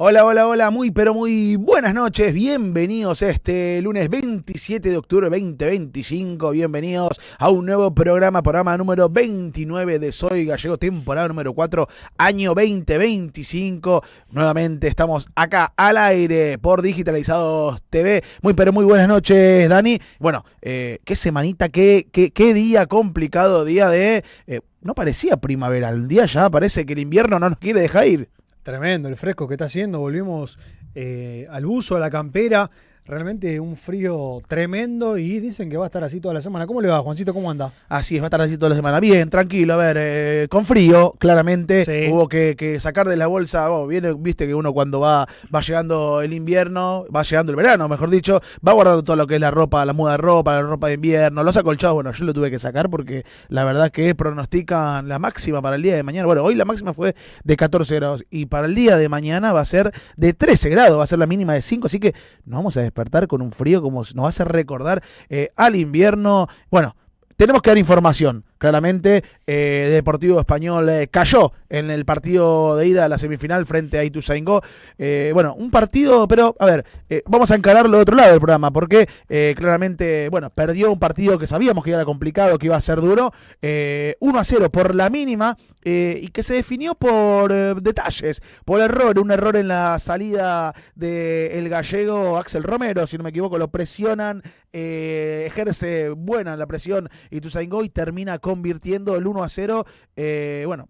Hola, hola, hola, muy pero muy buenas noches, bienvenidos a este lunes 27 de octubre 2025, bienvenidos a un nuevo programa número 29 de Soy Gallego, temporada número 4, año 2025, nuevamente estamos acá al aire por Digitalizados TV, muy pero muy buenas noches, Dani. Bueno, qué semanita, qué día complicado, día de, no parecía primavera, el día ya parece que el invierno no nos quiere dejar ir. Tremendo el fresco que está haciendo, volvimos al buzo, a la campera, realmente un frío tremendo y dicen que va a estar así toda la semana. ¿Cómo le va, Juancito? ¿Cómo anda? Así es, va a estar así toda la semana. Bien, tranquilo, a ver, con frío, claramente, sí. Hubo que sacar de la bolsa, viste que uno cuando va llegando el invierno, va llegando el verano, mejor dicho, va guardando todo lo que es la ropa, la muda de ropa, la ropa de invierno, los acolchados, bueno, yo lo tuve que sacar porque la verdad es que pronostican la máxima para el día de mañana. Bueno, hoy la máxima fue de 14 grados y para el día de mañana va a ser de 13 grados, va a ser la mínima de 5, así que nos vamos a despertar con un frío como nos va a hacer recordar al invierno. Bueno, tenemos que dar información. Claramente, Deportivo Español cayó en el partido de ida a la semifinal frente a Ituzaingó. Bueno, un partido, pero a ver, vamos a encararlo de otro lado del programa, porque claramente, bueno, perdió un partido que sabíamos que era complicado, que iba a ser duro, 1-0 por la mínima, y que se definió por detalles, por un error en la salida del gallego Axel Romero, si no me equivoco, lo presionan, ejerce buena la presión Ituzaingó y termina convirtiendo el 1-0, bueno,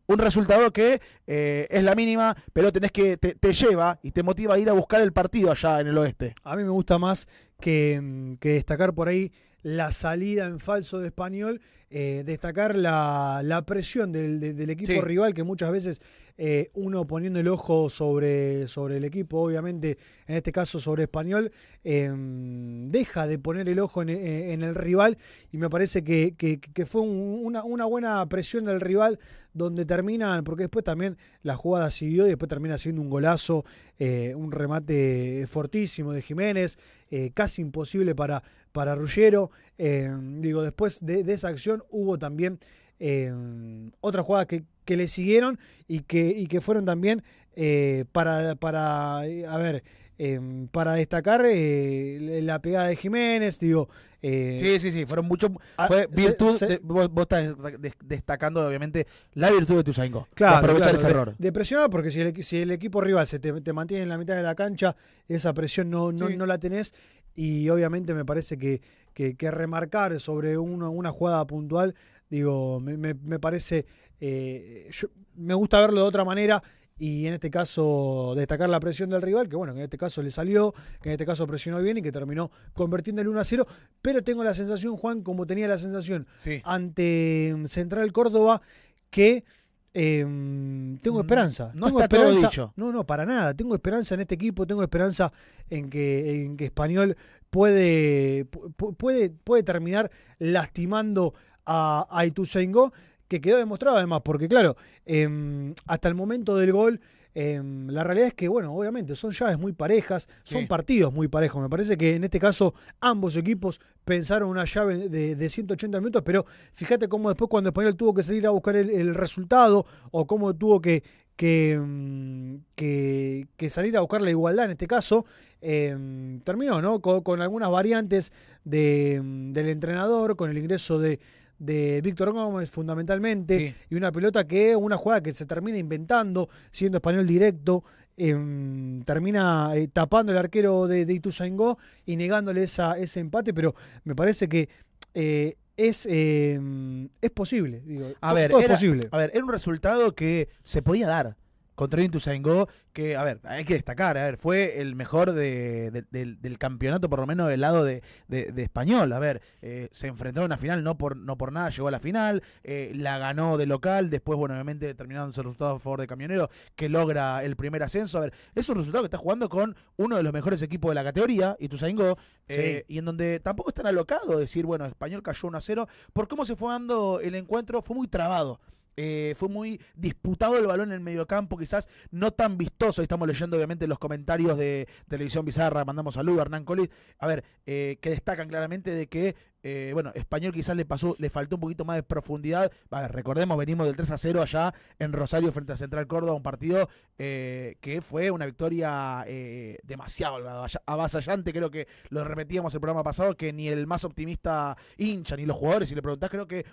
un resultado que es la mínima, pero te lleva y te motiva a ir a buscar el partido allá en el oeste. A mí me gusta más que destacar por ahí la salida en falso de Español, destacar la presión del equipo rival, que muchas veces uno poniendo el ojo sobre el equipo, obviamente en este caso sobre Español, deja de poner el ojo en el rival, y me parece que fue una buena presión del rival, donde terminan, porque después también la jugada siguió y después termina siendo un golazo, un remate fortísimo de Jiménez, casi imposible para Ruggiero. Después de esa acción hubo también otras jugadas que le siguieron y que fueron también para destacar la pegada de Jiménez, Sí, fueron muchos. Fue virtud. Vos estás destacando, obviamente, la virtud de Ituzaingó. Claro, aprovechar ese error. De presionar, porque si el equipo rival te mantiene en la mitad de la cancha, esa presión no la tenés. Y obviamente me parece que remarcar sobre una jugada puntual, me parece. Me gusta verlo de otra manera. Y en este caso destacar la presión del rival, que bueno, que en este caso le salió, que en este caso presionó bien y que terminó convirtiendo el 1-0, pero tengo la sensación, Juan, como tenía la sensación ante Central Córdoba, que tengo esperanza. No tengo está esperanza, todo dicho. No, para nada. Tengo esperanza en este equipo, tengo esperanza en que Español puede terminar lastimando a Ituzaingó, que quedó demostrado además, porque claro, hasta el momento del gol La realidad es que, bueno, obviamente son llaves muy parejas, son Sí. partidos muy parejos. Me parece que en este caso ambos equipos pensaron una llave de 180 minutos, pero fíjate cómo después cuando Español tuvo que salir a buscar el resultado o cómo tuvo que salir a buscar la igualdad en este caso, terminó, ¿no? Con algunas variantes del entrenador, con el ingreso de Víctor Gómez fundamentalmente, Sí. y una jugada que se termina inventando, siendo Español directo, termina tapando el arquero de Ituzaingó y negándole ese empate, pero me parece que es posible, digo, A ver, todo es posible. era un resultado que se podía dar contra Ituzaingó, que, a ver, hay que destacar, a ver, fue el mejor del campeonato, por lo menos del lado de Español. A ver, se enfrentó a una final, no por nada llegó a la final, la ganó de local, después, bueno, obviamente terminaron sus resultados a favor de Camionero, que logra el primer ascenso. A ver, es un resultado que está jugando con uno de los mejores equipos de la categoría, Ituzaingó, Sí. y en donde tampoco es tan alocado decir, bueno, Español cayó 1-0, por cómo se fue dando el encuentro, fue muy trabado. Fue muy disputado el balón en el mediocampo, quizás no tan vistoso. Estamos leyendo obviamente los comentarios de Televisión Bizarra, mandamos saludos a Hernán Colit. A ver, que destacan claramente de que, bueno, Español quizás le faltó un poquito más de profundidad. A ver, recordemos, venimos del 3-0 allá en Rosario frente a Central Córdoba, un partido que fue una victoria demasiado avasallante. Creo que lo repetíamos el programa pasado, que ni el más optimista hincha ni los jugadores, si le preguntás, creo que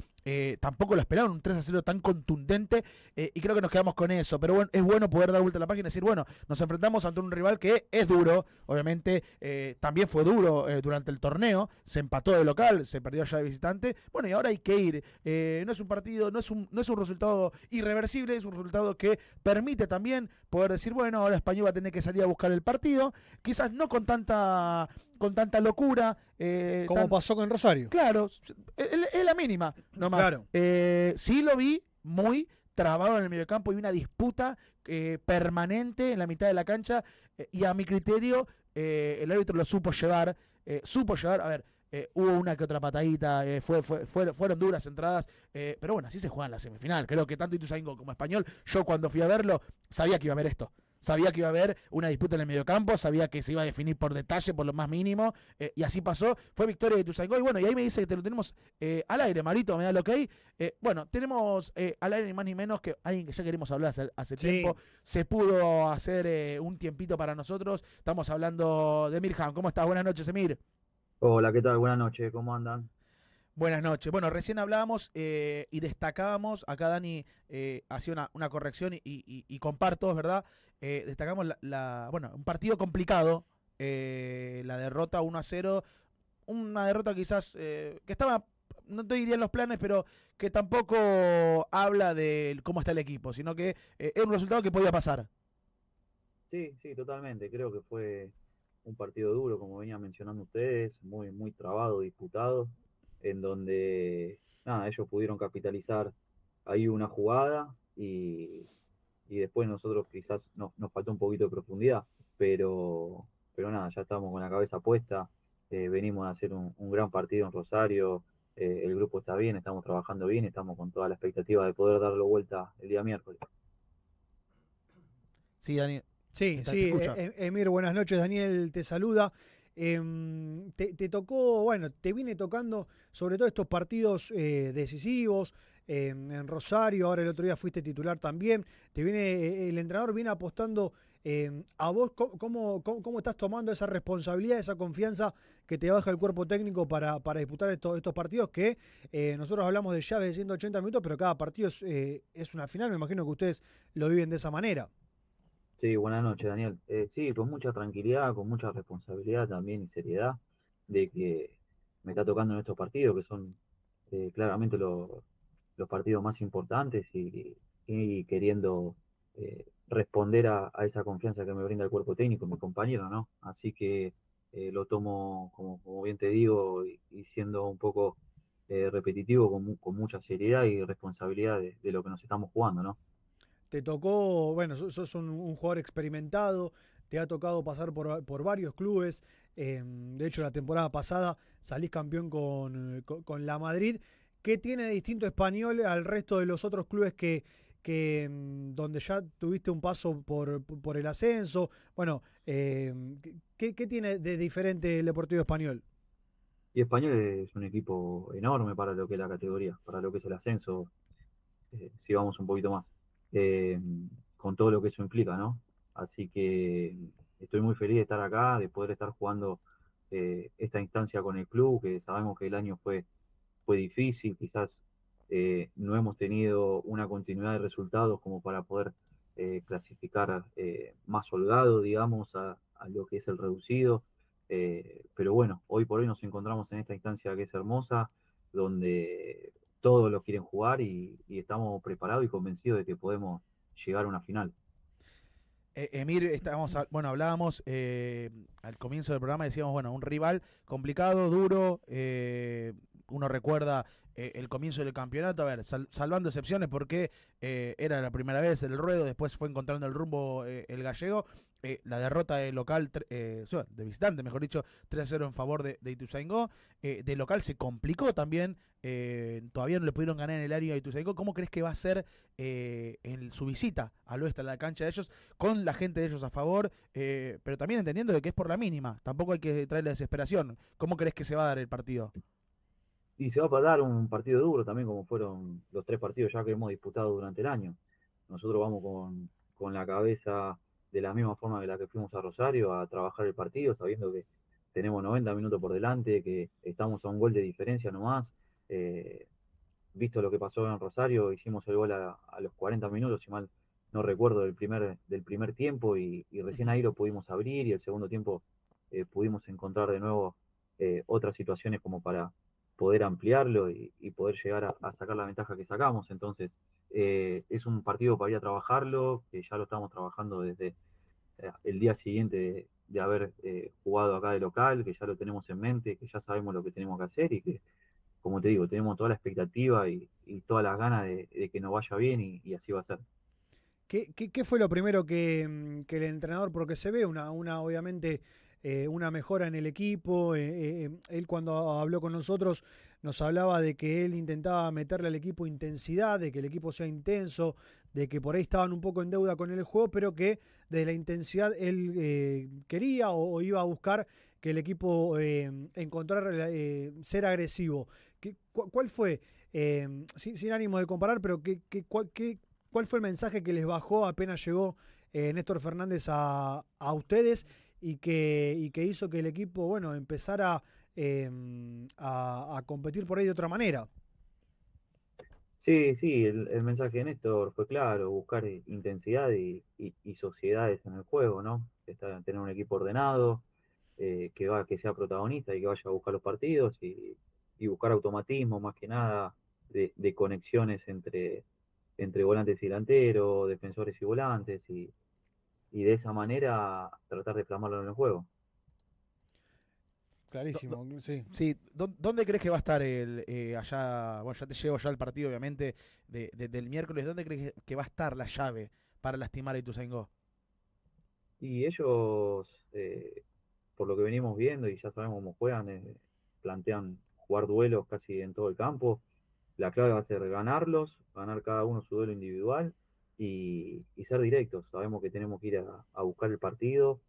tampoco lo esperaban, un 3-0 tan contundente, y creo que nos quedamos con eso. Pero bueno, es bueno poder dar vuelta a la página y decir, bueno, nos enfrentamos ante un rival que es duro, obviamente, también fue duro durante el torneo, se empató de local, se perdió allá de visitante, bueno, y ahora hay que ir. No es un partido, no es un resultado irreversible, es un resultado que permite también poder decir, bueno, ahora Español va a tener que salir a buscar el partido, quizás no con tanta locura. Como pasó con Rosario. Claro, es la mínima, nomás. Claro. Sí lo vi muy trabado en el mediocampo y una disputa permanente en la mitad de la cancha, y a mi criterio el árbitro lo supo llevar, a ver, hubo una que otra patadita, fueron duras entradas, pero bueno, así se juega en la semifinal. Creo que tanto Ituzaingó como Español, yo cuando fui a verlo, sabía que iba a haber esto. Sabía que iba a haber una disputa en el mediocampo, sabía que se iba a definir por detalle, por lo más mínimo, y así pasó. Fue victoria de Ituzaingó, y bueno, y ahí me dice que te lo tenemos al aire, Marito, me da lo que hay. Bueno, tenemos al aire ni más ni menos que alguien que ya queremos hablar hace Sí. tiempo. Se pudo hacer un tiempito para nosotros. Estamos hablando de Mirham. ¿Cómo estás? Buenas noches, Emir. Hola, ¿qué tal? Buenas noches, ¿cómo andan? Buenas noches. Bueno, recién hablábamos y destacábamos, acá Dani hacía una corrección y comparto, es verdad, destacamos bueno, un partido complicado, la derrota 1-0, una derrota quizás que estaba, no te diría en los planes, pero que tampoco habla de cómo está el equipo, sino que es un resultado que podía pasar. Sí, sí, totalmente. Creo que fue un partido duro, como venían mencionando ustedes, muy, muy trabado, disputado, en donde, nada, ellos pudieron capitalizar ahí una jugada y después nosotros quizás nos faltó un poquito de profundidad, pero nada, ya estamos con la cabeza puesta, venimos a hacer un gran partido en Rosario, el grupo está bien, estamos trabajando bien, estamos con toda la expectativa de poder darlo vuelta el día miércoles. Sí, Dani, Sí, te sí, escucha. Emir, buenas noches, Daniel te saluda. Te tocó, bueno, te viene tocando sobre todo estos partidos decisivos en Rosario, ahora el otro día fuiste titular también, el entrenador viene apostando a vos. ¿Cómo estás tomando esa responsabilidad, esa confianza que te baja el cuerpo técnico para disputar estos partidos que nosotros hablamos de llaves de 180 minutos, pero cada partido es una final? Me imagino que ustedes lo viven de esa manera. Sí, buenas noches, Daniel. Sí, con mucha tranquilidad, con mucha responsabilidad también y seriedad de que me está tocando en estos partidos, que son claramente los partidos más importantes y queriendo responder a esa confianza que me brinda el cuerpo técnico, mi compañero, ¿no? Así que lo tomo, como bien te digo, y siendo un poco repetitivo, con mucha seriedad y responsabilidad de lo que nos estamos jugando, ¿no? Te tocó, bueno, sos un jugador experimentado, te ha tocado pasar por varios clubes. De hecho, la temporada pasada salís campeón con la Madrid. ¿Qué tiene de distinto Español al resto de los otros clubes donde ya tuviste un paso por el ascenso. Bueno, ¿qué tiene de diferente el Deportivo Español? Y Español es un equipo enorme para lo que es la categoría, para lo que es el ascenso, si vamos un poquito más, eh, con todo lo que eso implica, ¿no? Así que estoy muy feliz de estar acá, de poder estar jugando esta instancia con el club, que sabemos que el año fue difícil, quizás no hemos tenido una continuidad de resultados como para poder clasificar más holgado, digamos, a lo que es el reducido. Pero bueno, hoy por hoy nos encontramos en esta instancia que es hermosa, donde todos lo quieren jugar y estamos preparados y convencidos de que podemos llegar a una final. Emir, bueno, hablábamos al comienzo del programa, decíamos, bueno, un rival complicado, duro, uno recuerda el comienzo del campeonato, a ver, salvando excepciones porque era la primera vez el ruedo, después fue encontrando el rumbo el gallego, la derrota de local, de visitante, mejor dicho, 3-0 en favor de Ituzaingó, de local se complicó también, todavía no le pudieron ganar en el área de Ituzaingó. ¿Cómo crees que va a ser en su visita al oeste, a la cancha de ellos, con la gente de ellos a favor, pero también entendiendo de que es por la mínima? Tampoco hay que traerle desesperación. ¿Cómo crees que se va a dar el partido? Y se va a dar un partido duro también, como fueron los 3 partidos ya que hemos disputado durante el año. Nosotros vamos con la cabeza de la misma forma que la que fuimos a Rosario a trabajar el partido, sabiendo que tenemos 90 minutos por delante, que estamos a un gol de diferencia nomás. Eh, Visto lo que pasó en Rosario, hicimos el gol a los 40 minutos, si mal no recuerdo, del primer tiempo, y recién Ujú. ahí lo pudimos abrir, y el segundo tiempo pudimos encontrar de nuevo otras situaciones como para poder ampliarlo y poder llegar a sacar la ventaja que sacamos. Entonces, es un partido para ir a trabajarlo, que ya lo estamos trabajando desde el día siguiente de haber jugado acá de local, que ya lo tenemos en mente, que ya sabemos lo que tenemos que hacer y que, como te digo, tenemos toda la expectativa y todas las ganas de que nos vaya bien y así va a ser. ¿Qué fue lo primero que el entrenador, porque se ve obviamente, una mejora en el equipo? Él cuando habló con nosotros nos hablaba de que él intentaba meterle al equipo intensidad, de que el equipo sea intenso, de que por ahí estaban un poco en deuda con el juego, pero que de la intensidad él quería o iba a buscar que el equipo encontrara ser agresivo. ¿Cuál fue, sin ánimo de comparar, pero ¿cuál fue el mensaje que les bajó apenas llegó Néstor Fernández a ustedes y que hizo que el equipo, bueno, empezara a competir por ahí de otra manera? Sí, sí, el mensaje de Néstor fue claro, buscar intensidad y sociedades en el juego, ¿no? Tener un equipo ordenado, que sea protagonista y que vaya a buscar los partidos y buscar automatismo más que nada de conexiones entre volantes y delanteros, defensores y volantes, y de esa manera tratar de plasmarlo en el juego. Clarísimo, sí. Sí, ¿dónde crees que va a estar allá? Bueno, ya te llevo ya el partido, obviamente, del miércoles. ¿Dónde crees que va a estar la llave para lastimar a Ituzaingó? Y ellos, por lo que venimos viendo y ya sabemos cómo juegan, plantean jugar duelos casi en todo el campo. La clave va a ser ganarlos, ganar cada uno su duelo individual y ser directos. Sabemos que tenemos que ir a buscar el partido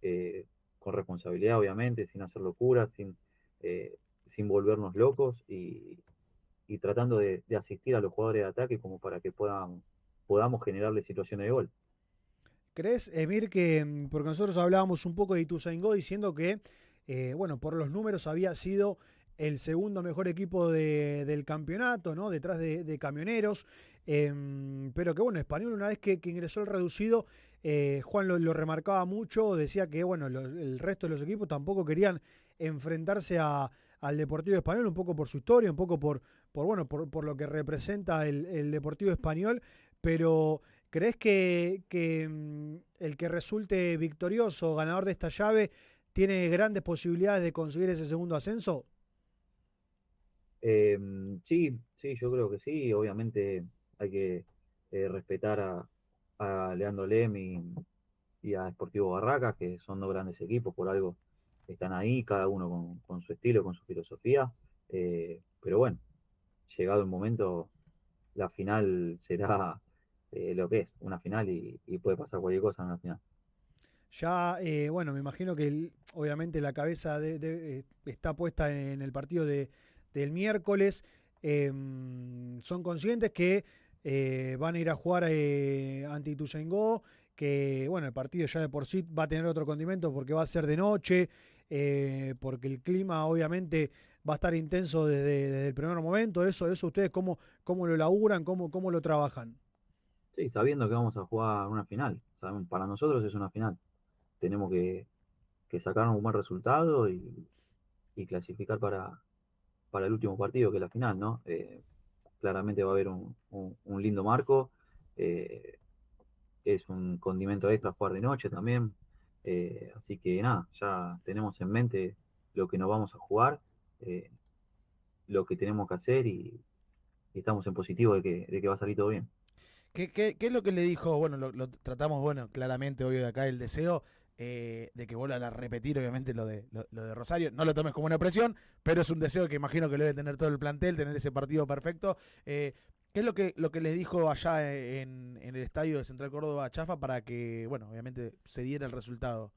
eh, con responsabilidad, obviamente, sin hacer locuras, sin volvernos locos y tratando de asistir a los jugadores de ataque como para que podamos generarle situaciones de gol. ¿Crees, Emir, que, porque nosotros hablábamos un poco de Ituzaingó diciendo que, bueno, por los números había sido el segundo mejor equipo del campeonato, ¿no? Detrás de Camioneros, pero que, bueno, Español una vez que ingresó el reducido, Juan lo remarcaba mucho, decía que, bueno, el resto de los equipos tampoco querían enfrentarse al Deportivo Español, un poco por su historia, un poco bueno, por lo que representa el Deportivo Español, pero ¿crees que el que resulte victorioso, ganador de esta llave, tiene grandes posibilidades de conseguir ese segundo ascenso? Eh, sí, sí, yo creo que sí. Obviamente hay que respetar a Leandro Lem y a Sportivo Barracas, que son dos grandes equipos, por algo están ahí, cada uno con su estilo, con su filosofía. Pero bueno, llegado el momento, la final será lo que es una final y puede pasar cualquier cosa en una final. Ya, bueno, me imagino que obviamente la cabeza está puesta en el partido del miércoles. Son conscientes que van a ir a jugar ante Ituzaingó, que bueno, el partido ya de por sí va a tener otro condimento porque va a ser de noche, porque el clima obviamente va a estar intenso desde el primer momento. Eso ustedes cómo lo laburan, cómo lo trabajan. Sí, sabiendo que vamos a jugar una final. Para nosotros es una final. Tenemos que sacar un buen resultado y clasificar para el último partido, que es la final, ¿no? Claramente va a haber un lindo marco. eh, es un condimento extra jugar de noche también. Así que nada, ya tenemos en mente lo que nos vamos a jugar, eh, lo que tenemos que hacer y estamos en positivo de que va a salir todo bien. ¿Qué es lo que le dijo? Bueno, lo tratamos, bueno, claramente hoy de acá el deseo de que vuelvan a repetir, obviamente, lo de Rosario. No lo tomes como una presión, pero es un deseo que imagino que lo debe tener todo el plantel, tener ese partido perfecto. ¿Qué es lo que les dijo allá en el estadio de Central Córdoba Chafa para que, bueno, obviamente se diera el resultado?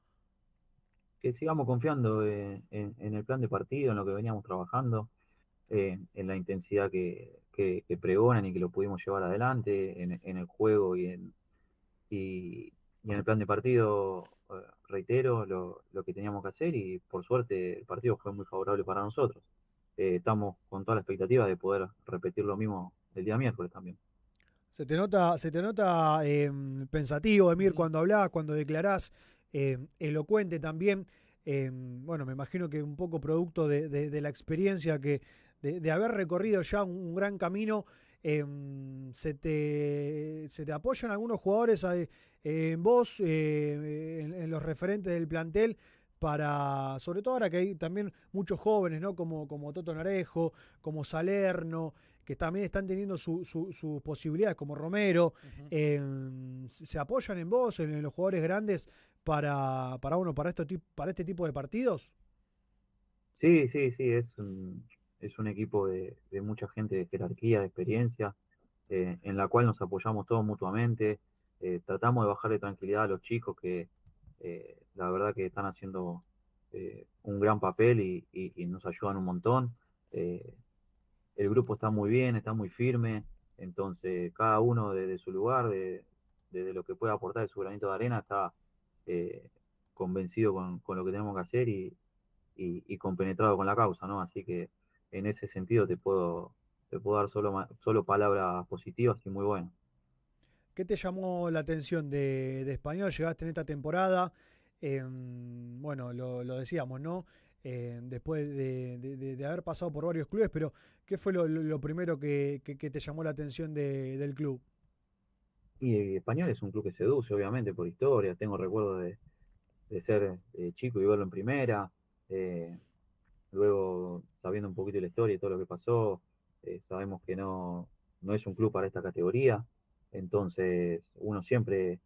Que sigamos confiando en el plan de partido, en lo que veníamos trabajando, en la intensidad que pregonan y que lo pudimos llevar adelante, en el juego y en el plan de partido, reitero lo que teníamos que hacer y por suerte el partido fue muy favorable para nosotros. Estamos con toda la expectativa de poder repetir lo mismo el día miércoles también. Se te nota pensativo, Emir, Ujú. cuando hablás, cuando declarás, elocuente también. Bueno, me imagino que un poco producto de la experiencia de haber recorrido ya un gran camino. Se te apoyan algunos jugadores en vos, en los referentes del plantel, sobre todo ahora que hay también muchos jóvenes, ¿no? Como Toto Narejo, como Salerno, que también están teniendo sus posibilidades, como Romero. Ujú. ¿Se apoyan en vos, en los jugadores grandes, para este tipo de partidos? Sí, sí, sí, es un equipo de mucha gente de jerarquía, de experiencia, en la cual nos apoyamos todos mutuamente. Tratamos de bajarle tranquilidad a los chicos que la verdad que están haciendo un gran papel y nos ayudan un montón. Eh, el grupo está muy bien, está muy firme, entonces cada uno desde su lugar, de lo que puede aportar de su granito de arena, está eh, convencido con lo que tenemos que hacer y compenetrado con la causa, ¿no? Así que en ese sentido te puedo dar solo palabras positivas y muy buenas. ¿Qué te llamó la atención de Español? Llegaste en esta temporada, bueno, lo decíamos, ¿no? Después de haber pasado por varios clubes, pero ¿qué fue lo primero que te llamó la atención del club? Y Español es un club que seduce, obviamente, por historia. Tengo recuerdos de ser chico y verlo en primera. eh, Luego, sabiendo un poquito la historia y todo lo que pasó, sabemos que no es un club para esta categoría. Entonces, uno siempre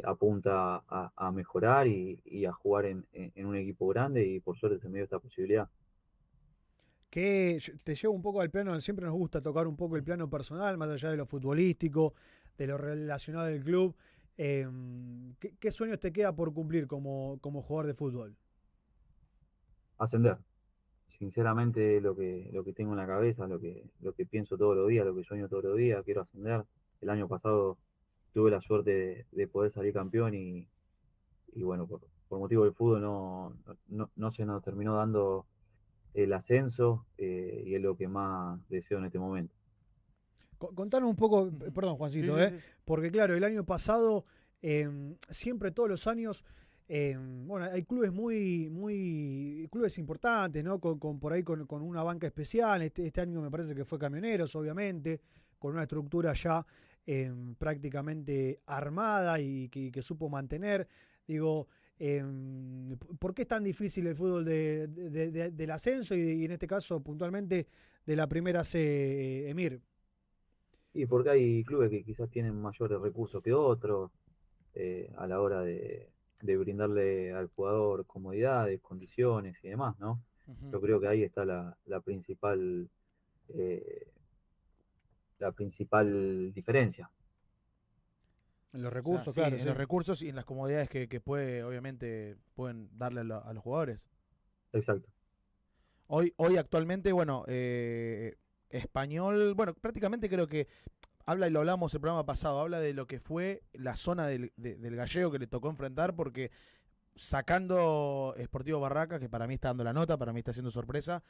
apunta a mejorar y a jugar en un equipo grande y por suerte se me dio esta posibilidad. Que te llevo un poco al plano, siempre nos gusta tocar un poco el plano personal, más allá de lo futbolístico, de lo relacionado del club. ¿Qué sueños te queda por cumplir como jugador de fútbol? Ascender. Sinceramente, lo que tengo en la cabeza, lo que pienso todos los días, lo que sueño todos los días, quiero ascender. El año pasado tuve la suerte de poder salir campeón y bueno, por motivo del fútbol no se nos terminó dando el ascenso y es lo que más deseo en este momento. Contanos un poco, Ujú. perdón Sí, Juancito, sí, sí. porque claro, el año pasado, siempre todos los años, bueno, hay clubes clubes importantes, ¿no? Por ahí con una banca especial. Este año me parece que fue Camioneros, obviamente, con una estructura ya prácticamente armada y que supo mantener. Digo, ¿por qué es tan difícil el fútbol del ascenso y en este caso puntualmente de la primera C, Emir? Y porque hay clubes que quizás tienen mayores recursos que otros a la hora de brindarle al jugador comodidades, condiciones y demás, ¿no? Ujú. Yo creo que ahí está eh, la principal diferencia. En los O sea, recursos, sí, claro, en sí. los recursos y en las comodidades que puede, obviamente, pueden darle a los jugadores. Exacto. Hoy actualmente, bueno, Español, bueno, prácticamente creo que habla, y lo hablamos el programa pasado, habla de lo que fue la zona del gallego que le tocó enfrentar, porque sacando Sportivo Barracas, que para mí está dando la nota, para mí está haciendo sorpresa,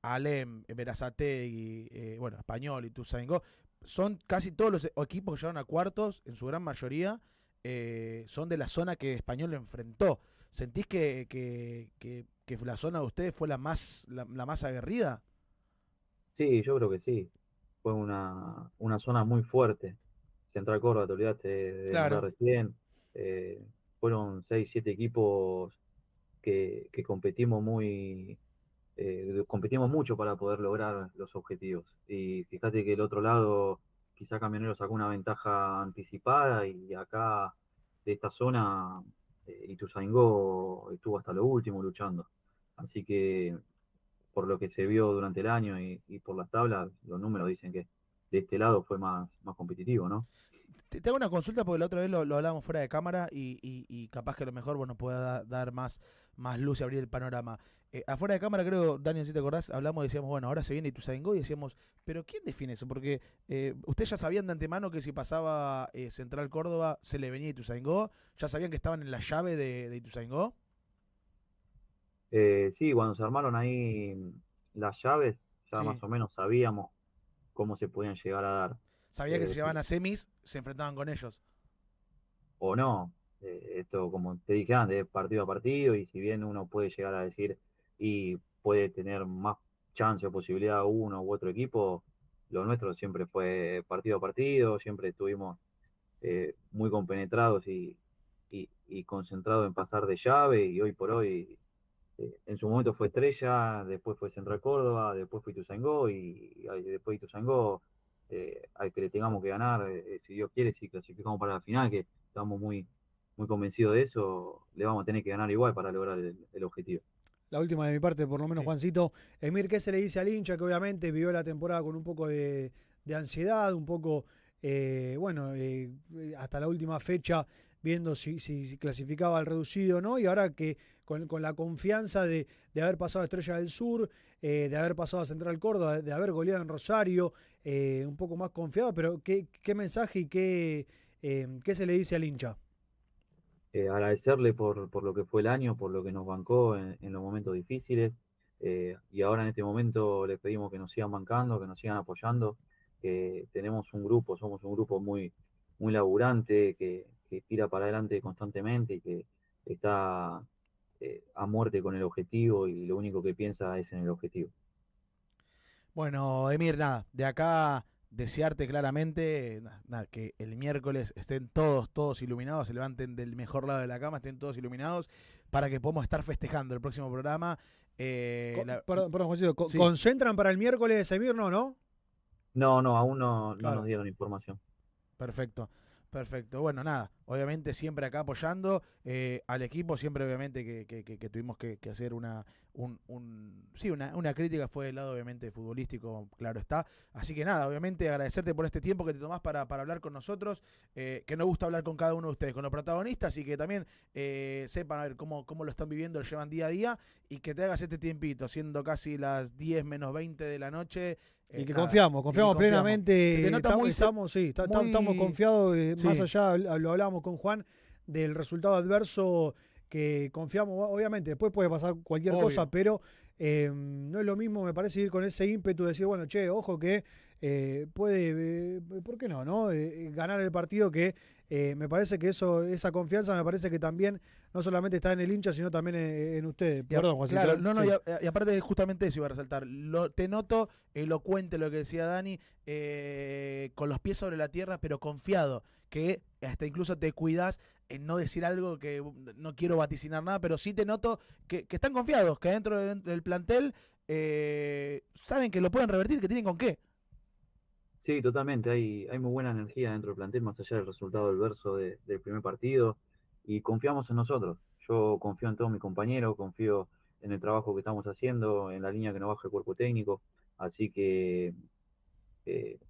Alem, Berazategui, bueno, Español y Tuzaingó, son casi todos los equipos que llegaron a cuartos, en su gran mayoría, son de la zona que Español lo enfrentó. ¿Sentís que la zona de ustedes fue la más aguerrida? Sí, yo creo que sí. Fue una zona muy fuerte. Central Córdoba, te olvidaste de nombrar Claro. recién. Fueron 6, 7 equipos que competimos mucho para poder lograr los objetivos. Y fíjate que el otro lado, quizá Camionero sacó una ventaja anticipada y acá de esta zona, Ituzaingó estuvo hasta lo último luchando. Así que por lo que se vio durante el año y por las tablas, los números dicen que de este lado fue más competitivo, ¿no? Te hago una consulta porque la otra vez lo hablábamos fuera de cámara y capaz que a lo mejor bueno, pueda dar más luz y abrir el panorama. Afuera de cámara, creo, Daniel, si te acordás, hablamos y decíamos, bueno, ahora se viene Ituzaingó y decíamos, pero ¿quién define eso? Porque ustedes ya sabían de antemano que si pasaba Central Córdoba se le venía Ituzaingó, ya sabían que estaban en la llave de Ituzaingó. Sí, cuando se armaron ahí las llaves, ya Sí, más o menos sabíamos cómo se podían llegar a dar. sabía que si Eh, llegaban a semis se enfrentaban con ellos. o no. Esto, como te dije antes, es partido a partido y si bien uno puede llegar a decir y puede tener más chance o posibilidad uno u otro equipo, lo nuestro siempre fue partido a partido, siempre estuvimos muy compenetrados y concentrados en pasar de llave y hoy por hoy, en su momento fue Estrella, después fue Central Córdoba, después fue Ituzaingó y después Ituzaingó, al que le tengamos que ganar, si Dios quiere, si clasificamos para la final, que estamos muy convencidos de eso, le vamos a tener que ganar igual para lograr el objetivo. La última de mi parte, por lo menos, Sí. Juancito. Emir, ¿qué se le dice al hincha que obviamente vivió la temporada con un poco de ansiedad, un poco, bueno, hasta la última fecha, viendo si clasificaba al reducido o no? Y ahora que con la confianza de haber pasado a Estrella del Sur, de haber pasado a Central Córdoba, de haber goleado en Rosario, un poco más confiado, pero ¿qué mensaje y qué se le dice al hincha? Agradecerle por lo que fue el año, por lo que nos bancó en los momentos difíciles. Y ahora en este momento les pedimos que nos sigan bancando, que nos sigan apoyando, que tenemos un grupo, somos un grupo muy laburante, que tira para adelante constantemente y que está a muerte con el objetivo y lo único que piensa es en el objetivo. Bueno, Emir, nada, de acá desearte claramente nada, que el miércoles estén todos iluminados, se levanten del mejor lado de la cama, estén todos iluminados, para que podamos estar festejando el próximo programa. Perdón, Juancito, Sí, ¿concentran para el miércoles, Emir? No, ¿no? No, no, aún no nos Claro. dieron información. perfecto, perfecto. Bueno, nada, obviamente siempre acá apoyando al equipo, siempre obviamente que tuvimos que hacer sí, una crítica fue del lado obviamente futbolístico, claro está. Así que nada, obviamente agradecerte por este tiempo que te tomás para hablar con nosotros, que nos gusta hablar con cada uno de ustedes, con los protagonistas y que también sepan a ver cómo lo están viviendo, lo llevan día a día y que te hagas este tiempito, siendo casi las 10 menos 20 de la noche. Y que Nada, y que confiamos Se te plenamente, nota estamos muy, confiados, más sí, allá, lo hablábamos con Juan, del resultado adverso que confiamos, obviamente, después puede pasar cualquier cosa, obvio. pero no es lo mismo, me parece, ir con ese ímpetu de decir, bueno, che, ojo que puede, ¿por qué no? Ganar el partido que me parece que esa confianza me parece que también no solamente está en el hincha, sino también en ustedes. Perdón, Juancito. Claro, no, no, Sí. y aparte justamente eso iba a resaltar. Te noto elocuente lo que decía Dani, con los pies sobre la tierra, pero confiado, que hasta incluso te cuidas en no decir algo que no quiero vaticinar nada, pero sí te noto que están confiados, que dentro del plantel saben que lo pueden revertir, que tienen con qué. Sí, totalmente. Hay muy buena energía dentro del plantel, más allá del resultado adverso del primer partido, y confiamos en nosotros. Yo confío en todos mis compañeros, confío en el trabajo que estamos haciendo, en la línea que nos baja el cuerpo técnico. Así que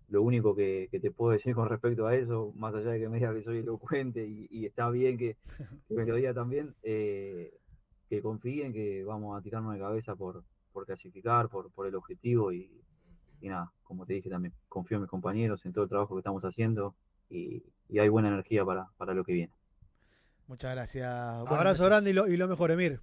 Lo único que te puedo decir con respecto a eso, más allá de que me diga que soy elocuente y está bien que me lo diga también, que confíen que vamos a tirarnos de cabeza por clasificar, por el objetivo y nada, como te dije también, confío en mis compañeros, en todo el trabajo que estamos haciendo y hay buena energía para lo que viene. Muchas gracias. Buenas Abrazo noches. grande y lo mejor, Emir.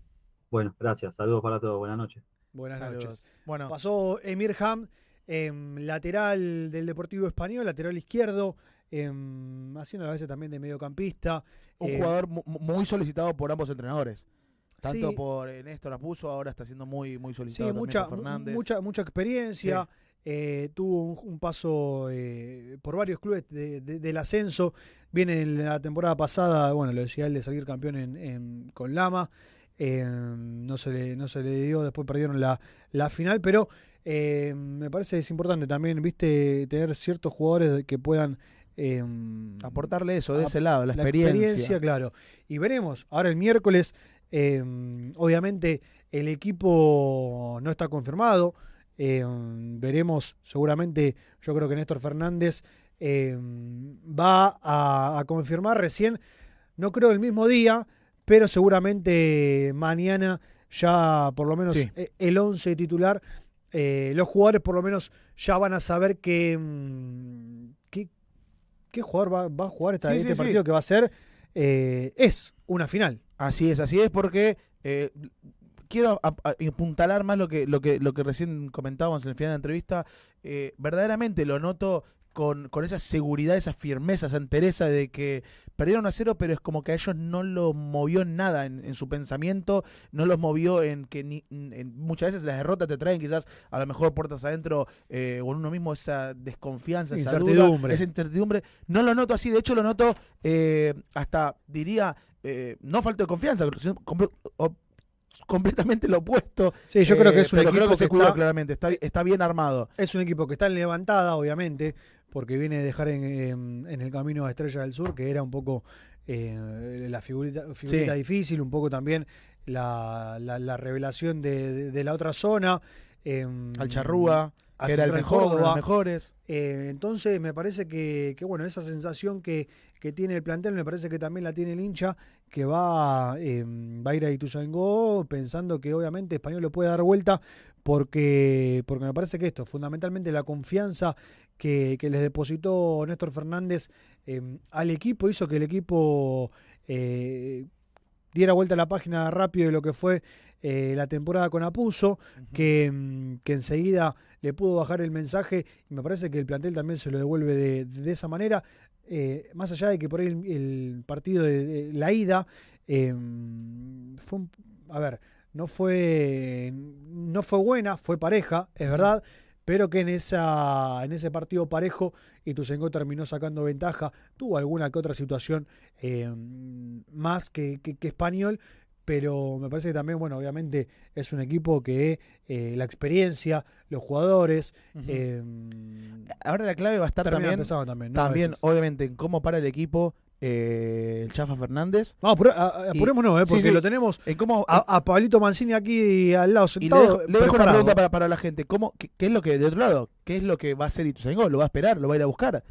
Bueno, gracias, saludos para todos, buenas noches. Buenas Saludos. noches. Bueno, Pasó Emir Ham, lateral del Deportivo Español, lateral izquierdo, haciendo a veces también de mediocampista. un jugador muy solicitado por ambos entrenadores. Tanto Sí. por Néstor Apuso, ahora está siendo muy Sí, solicitado también por Fernández. mucha experiencia. Tuvo un paso por varios clubes del ascenso. Viene en la temporada pasada, bueno, lo decía él, de salir campeón con Lama. No se le dio, después perdieron la final, pero me parece que es importante también, viste, tener ciertos jugadores que puedan Aportarle eso, de ese lado, la experiencia. claro. Y veremos, ahora el miércoles, obviamente el equipo no está confirmado. Veremos, seguramente, yo creo que Néstor Fernández va a confirmar recién, no creo el mismo día, pero seguramente mañana ya por lo menos Sí. el 11 titular, los jugadores por lo menos ya van a saber qué jugador va a jugar este partido que va a ser, es una final. Así es, porque quiero apuntalar más lo que recién comentábamos en el final de la entrevista. Verdaderamente lo noto con esa seguridad, esa firmeza, esa entereza de que perdieron 1-0, pero es como que a ellos no los movió en nada en su pensamiento, no los movió en que muchas veces las derrotas te traen quizás a lo mejor puertas adentro o en uno mismo esa desconfianza, esa duda, esa incertidumbre. No lo noto así, de hecho lo noto hasta diría no falta de confianza, completamente lo opuesto. Sí, yo creo que es un pero equipo creo que se que cuida claramente, está bien armado. Es un equipo que está en levantada, obviamente, porque viene de dejar en el camino a Estrella del Sur, que era un poco la figurita difícil, un poco también la revelación de la otra zona. Al Charrúa, que era el mejor, uno de los mejores. Entonces me parece que bueno, esa sensación que tiene el plantel, me parece que también la tiene el hincha, que va a ir a Ituzaingó pensando que obviamente Español lo puede dar vuelta, porque me parece que esto, fundamentalmente la confianza que les depositó Néstor Fernández al equipo, hizo que el equipo diera vuelta a la página rápido de lo que fue la temporada con Apuso, que enseguida le pudo bajar el mensaje, y me parece que el plantel también se lo devuelve de esa manera, más allá de que por ahí el partido de la ida no fue buena, fue pareja, es verdad, pero que en ese partido parejo Ituzaingó terminó sacando ventaja, tuvo alguna que otra situación más que Español, pero me parece que también, bueno, obviamente es un equipo que la experiencia, los jugadores... Ahora la clave va a estar también, ¿no? obviamente, en cómo para el equipo el Chafa Fernández. Vamos, apurémonos, porque lo tenemos en cómo, a Pablito Mancini aquí al lado sentado. Y le dejo una pregunta para la gente. ¿Qué es lo que, de otro lado, qué es lo que va a hacer Ituzaingó? ¿Lo va a esperar? ¿Lo va a ir a buscar?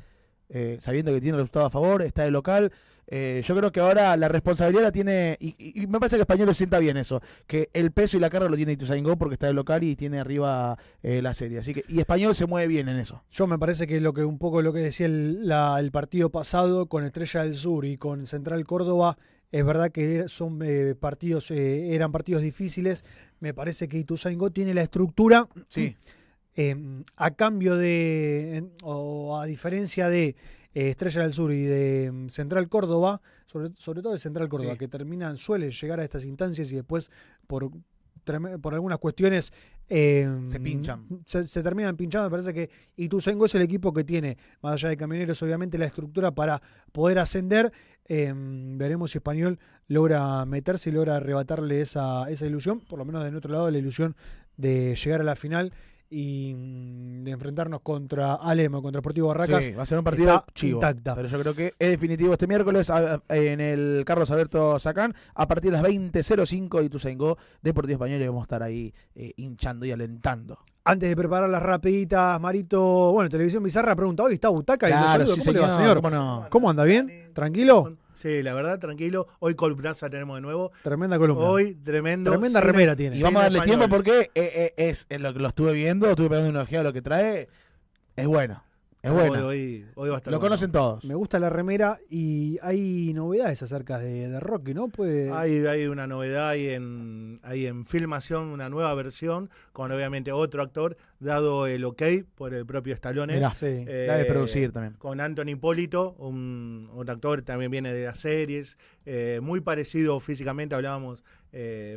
Sabiendo que tiene el resultado a favor, está de local. Yo creo que ahora la responsabilidad la tiene, y me parece que Español lo sienta bien eso, que el peso y la carga lo tiene Ituzaingó porque está de local y tiene arriba la serie. Así que, y Español se mueve bien en eso. Yo me parece que un poco lo que decía el partido pasado con Estrella del Sur y con Central Córdoba, es verdad que son eran partidos difíciles. Me parece que Ituzaingó tiene la estructura. Sí. A cambio o a diferencia de Estrella del Sur y de Central Córdoba, sobre todo de Central Córdoba, sí, que suelen llegar a estas instancias y después por algunas cuestiones se pinchan. Se terminan pinchando. Me parece que Ituzaingó es el equipo que tiene, más allá de Camioneros, obviamente la estructura para poder ascender. Veremos si Español logra meterse y logra arrebatarle esa ilusión, por lo menos de nuestro lado, la ilusión de llegar a la final y de enfrentarnos contra Alemo, contra Sportivo Barracas. Sí, va a ser un partido está chivo. intacta. Pero yo creo que es definitivo este miércoles en el Carlos Alberto Sacán a partir de las 20:05 y Ituzaingó, Deportivo Español, y vamos a estar ahí hinchando y alentando. Antes de preparar las rapiditas, Marito, bueno, Televisión Bizarra pregunta, ¿hoy está Butaca? Claro, y lo sí, saludo. ¿Cómo le va, señor? señor? ¿Cómo no? ¿Cómo anda? ¿Bien? ¿Tranquilo? Sí, la verdad, tranquilo. Hoy columnaza tenemos de nuevo. Tremenda columna. Hoy, tremendo. Tremenda Cine- remera tiene. Y cine vamos a darle español. tiempo porque es lo que lo estuve viendo, estuve pegando una ojeada a lo que trae. Es bueno. Es bueno. Hoy va a estar Lo bueno. conocen todos. Me gusta la remera y hay novedades acerca de Rocky, ¿no? Pues, Hay una novedad ahí en filmación, una nueva versión, con obviamente otro actor, dado el ok por el propio Stallone. Mirá, sí. la de producir también. Con Anthony Hipólito, un actor también viene de las series, muy parecido físicamente, hablábamos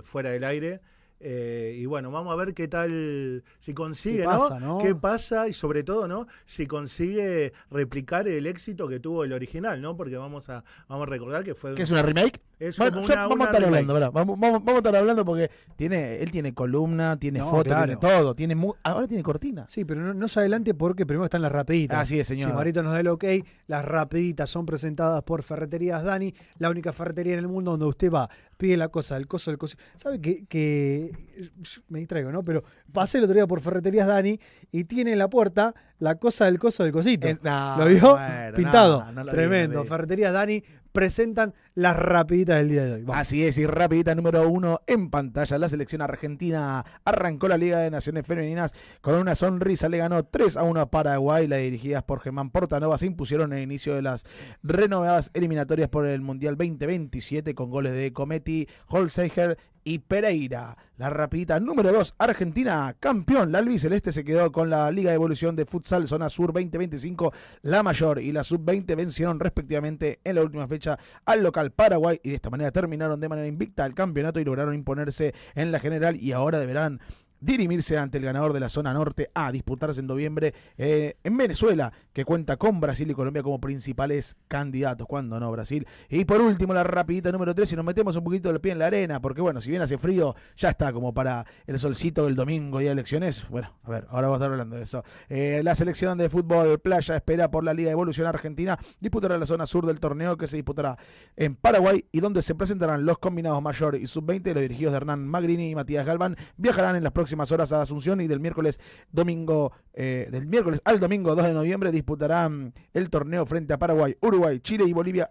fuera del aire. Y bueno, vamos a ver qué tal, si consigue, ¿Qué pasa, no? ¿Qué pasa? Y sobre todo, ¿no? Si consigue replicar el éxito que tuvo el original, ¿no? Porque vamos a recordar que fue... ¿Qué es una remake? Es Bueno, como vamos a una estar remake. hablando, ¿verdad? Vamos a estar hablando porque él tiene columna, tiene No, foto, claro. tiene todo, ahora tiene cortina. sí, pero no se adelante porque primero están las rapiditas. Así es, señor. Si Marito nos da el ok, las rapiditas son presentadas por Ferreterías Dani, la única ferretería en el mundo donde usted va, pide la cosa, el coso, ¿Sabe que me distraigo, ¿no? Pero pasé el otro día por Ferreterías Dani y tiene en la puerta la cosa del coso del cosito. No, ¿Lo vio? bueno, Pintado. no lo vi, Tremendo. no lo vi. Ferreterías Dani presentan las rapiditas del día de hoy. Vamos. Así es, y rapidita número 1 en pantalla. La selección argentina arrancó la Liga de Naciones Femeninas con una sonrisa. Le ganó 3-1 a Paraguay. Las dirigidas por Germán Portanova se impusieron en el inicio de las renovadas eliminatorias por el Mundial 2027 con goles de Cometti, Holzheimer y Pereira. La rapidita número 2, Argentina, campeón. La albiceleste se quedó con la Liga de Evolución de Futsal Zona Sur 2025. La mayor y la sub-20 vencieron respectivamente en la última fecha al local Paraguay y de esta manera terminaron de manera invicta el campeonato y lograron imponerse en la general y ahora deberán dirimirse ante el ganador de la zona norte a disputarse en noviembre en Venezuela, que cuenta con Brasil y Colombia como principales candidatos. ¿Cuándo no, Brasil? Y por último, la rapidita número 3, y nos metemos un poquito el pie en la arena, porque bueno, si bien hace frío, ya está como para el solcito del domingo, día de elecciones. Bueno, a ver, ahora vamos a estar hablando de eso. La selección de fútbol playa espera por la Liga de Evolución Argentina disputará la zona sur del torneo que se disputará en Paraguay y donde se presentarán los combinados mayor y sub-20. Los dirigidos de Hernán Magrini y Matías Galván viajarán en las próximas horas a Asunción y del miércoles al domingo 2 de noviembre disputarán el torneo frente a Paraguay, Uruguay, Chile y Bolivia.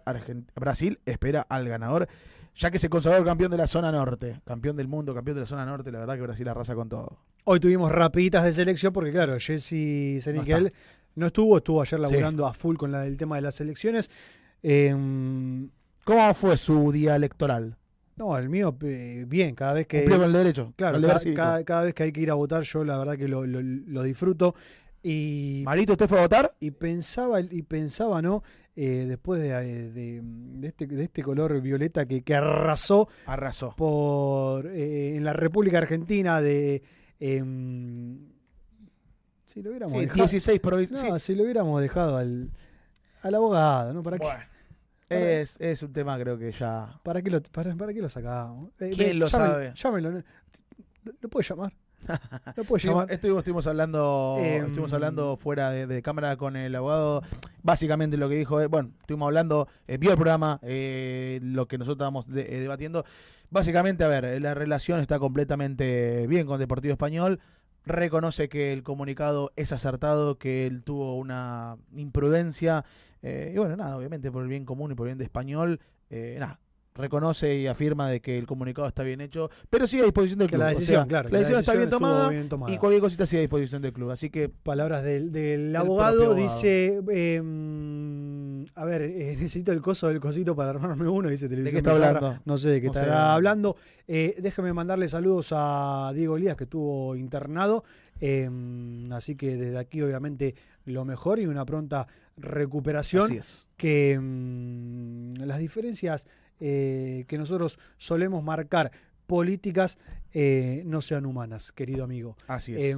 Brasil espera al ganador, ya que se consagró campeón de la zona norte, campeón del mundo, campeón de la zona norte. La verdad que Brasil arrasa con todo. Hoy tuvimos rapiditas de selección porque, claro, Jessy Seniquel no estuvo ayer laburando a full con el tema de las elecciones. ¿Cómo fue su día electoral? No, el mío, bien, cada vez que... ¿Cumplió con el derecho? Claro, el deber cívico. cada vez que hay que ir a votar, yo la verdad que lo disfruto. Y Marito, ¿usted fue a votar? Y pensaba, ¿no? Después de este color violeta que arrasó en la República Argentina si lo hubiéramos dejado, 16 provincias. no, si lo hubiéramos dejado al abogado, ¿no? ¿Para qué? Bueno, es un tema, creo que ya. ¿Para qué lo sacamos? ¿Quién lo sabe? Llámelo. ¿Lo puede llamar? ¿Lo puede llamar? Estuvimos hablando fuera de cámara con el abogado. Básicamente lo que dijo, estuvimos hablando, vio el programa, lo que nosotros estábamos debatiendo. Básicamente, a ver, la relación está completamente bien con Deportivo Español. Reconoce que el comunicado es acertado, que él tuvo una imprudencia. Y bueno, nada, obviamente por el bien común y por el bien de Español, reconoce y afirma de que el comunicado está bien hecho, pero sigue a disposición del club. La decisión, claro. La decisión está bien estuvo tomada y cualquier cosita sigue a disposición del club. Así que palabras del abogado abogado, dice, a ver, necesito el coso del cosito para armarme uno, dice Televisión. ¿De qué está hablando? No sé de qué No estará sé. hablando. Déjame mandarle saludos a Diego Elías, que estuvo internado. Así que desde aquí, obviamente, lo mejor y una pronta recuperación. así es. Que las diferencias que nosotros solemos marcar políticas no sean humanas, querido amigo. Así es.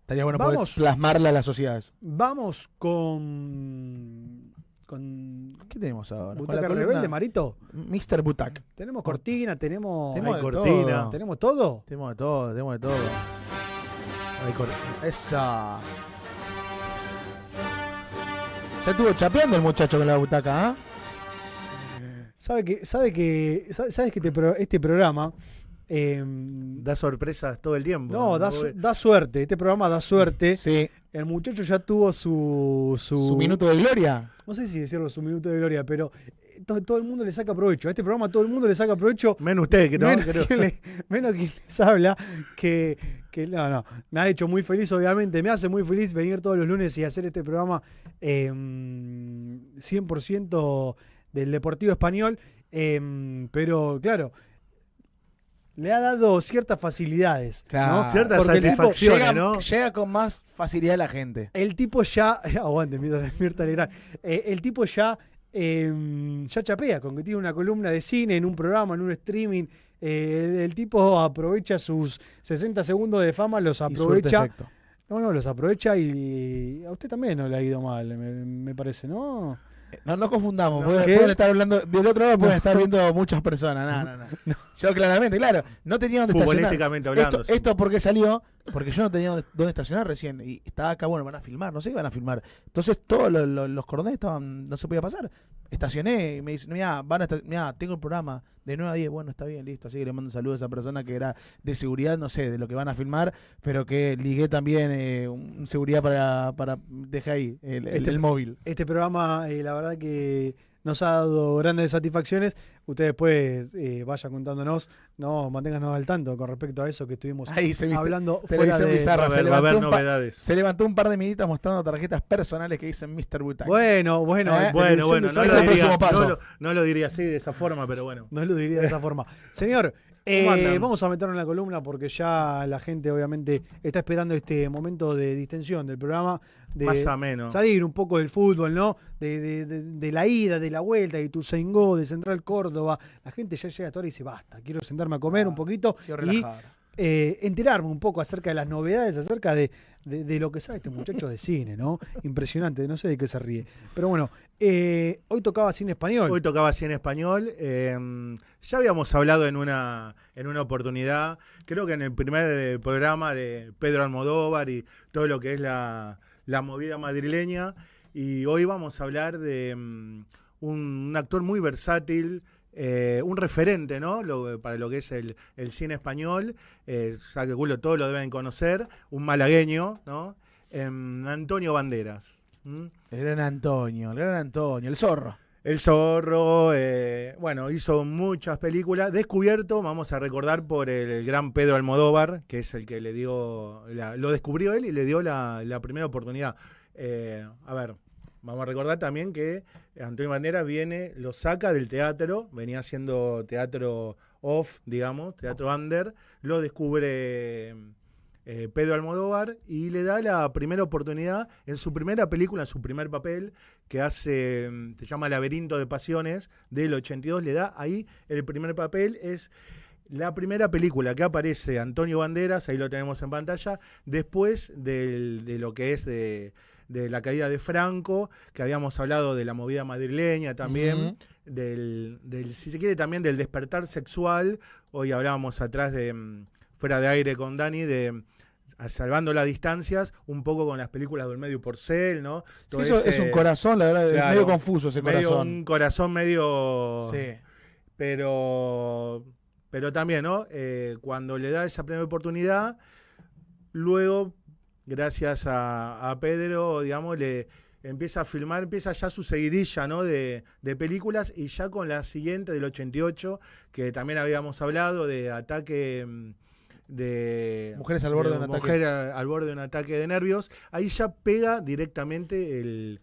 Estaría bueno vamos. poder plasmarla a las sociedades. Vamos con ¿Qué tenemos ahora? Butaca Con la Rebelde, columna Marito. Mr. Butak. Tenemos cortina, tenemos Tenemos de cortina. todo. tenemos todo. Tenemos de todo. Ahí Esa. Ya estuvo chapeando el muchacho con la butaca, ¿ah? ¿Sabes que este programa da sorpresas todo el tiempo. no, da suerte. Este programa da suerte. Sí. El muchacho ya tuvo Su minuto de gloria. No sé si decirlo su minuto de gloria, pero todo el mundo le saca provecho. A este programa todo el mundo le saca provecho. Menos usted, que no. Menos quien les habla, que no. Me ha hecho muy feliz, obviamente. Me hace muy feliz venir todos los lunes y hacer este programa 100% del Deportivo Español. Pero, claro, le ha dado ciertas facilidades. Claro. ¿no? Ciertas Porque el tipo satisfacciones, ¿no? Llega con más facilidad la gente. El tipo ya. Aguante, Mirta Legrand. El tipo ya chapea con que tiene una columna de cine en un programa, en un streaming. El tipo aprovecha sus 60 segundos de fama, los aprovecha. No, los aprovecha y a usted también no le ha ido mal, me parece, ¿no? No confundamos, No, pueden estar hablando, del otro lado pueden estar viendo muchas personas, no. Yo claramente, claro, no tenía dónde estacionar. Futbolísticamente hablando. Esto porque salió, porque yo no tenía dónde estacionar recién, y estaba acá, bueno, van a filmar, no sé qué van a filmar. Entonces todos los cordones estaban, no se podía pasar. Estacioné y me dicen, mira, tengo el programa de 9 a 10, bueno, está bien, listo. Así que le mando un saludo a esa persona que era de seguridad, no sé, de lo que van a filmar, pero que ligué también un seguridad para dejar ahí el móvil. Este programa, la verdad que nos ha dado grandes satisfacciones. Usted después vaya contándonos, no, manténganos al tanto con respecto a eso que estuvimos hablando fuera de... Bizarra. Va a haber novedades. Se levantó un par de minitas mostrando tarjetas personales que dicen Mr. Butaka. Bueno, no lo diría así de esa forma, pero bueno. No lo diría de esa forma. Señor, vamos a meternos en la columna porque ya la gente obviamente está esperando este momento de distensión del programa. De más o menos. Salir un poco del fútbol, ¿no? De la ida, de la vuelta, de Ituzaingó, de Central Córdoba. La gente ya llega a toda hora y dice, basta, quiero sentarme a comer un poquito y enterarme un poco acerca de las novedades, acerca de lo que sabe este muchacho de cine, ¿no? Impresionante, no sé de qué se ríe. Pero bueno, hoy tocaba cine español. Hoy tocaba cine español. Ya habíamos hablado en una oportunidad, creo que en el primer programa de Pedro Almodóvar y todo lo que es la movida madrileña. Y hoy vamos a hablar de un actor muy versátil, un referente, ¿no? Para lo que es el cine español, ya que todos lo deben conocer, un malagueño, ¿no? Antonio Banderas. El gran Antonio, el zorro. El zorro, bueno, hizo muchas películas. Descubierto, vamos a recordar, por el gran Pedro Almodóvar, que es el que le dio, lo descubrió él y le dio la primera oportunidad. A ver, vamos a recordar también que Antonio Banderas lo saca del teatro, venía haciendo teatro off, digamos, teatro under, lo descubre Pedro Almodóvar y le da la primera oportunidad en su primera película, en su primer papel, que se llama Laberinto de Pasiones, del 82, le da ahí el primer papel, es la primera película que aparece Antonio Banderas, ahí lo tenemos en pantalla, después de lo que es de la caída de Franco, que habíamos hablado de la movida madrileña también, del si se quiere también del despertar sexual. Hoy hablábamos atrás fuera de aire con Dani, de Salvando las Distancias, un poco con las películas de Olmedo y Porcel, ¿no? Sí, eso es un corazón, la verdad, claro, medio confuso ese corazón. Un corazón medio... Sí. Pero también, ¿no? Cuando le da esa primera oportunidad, luego, gracias a Pedro, digamos, le empieza a filmar, empieza ya su seguidilla, ¿no? de películas, y ya con la siguiente del 88, que también habíamos hablado de ataque... de Mujeres al borde de un ataque. Mujer al borde de un ataque de nervios, ahí ya pega directamente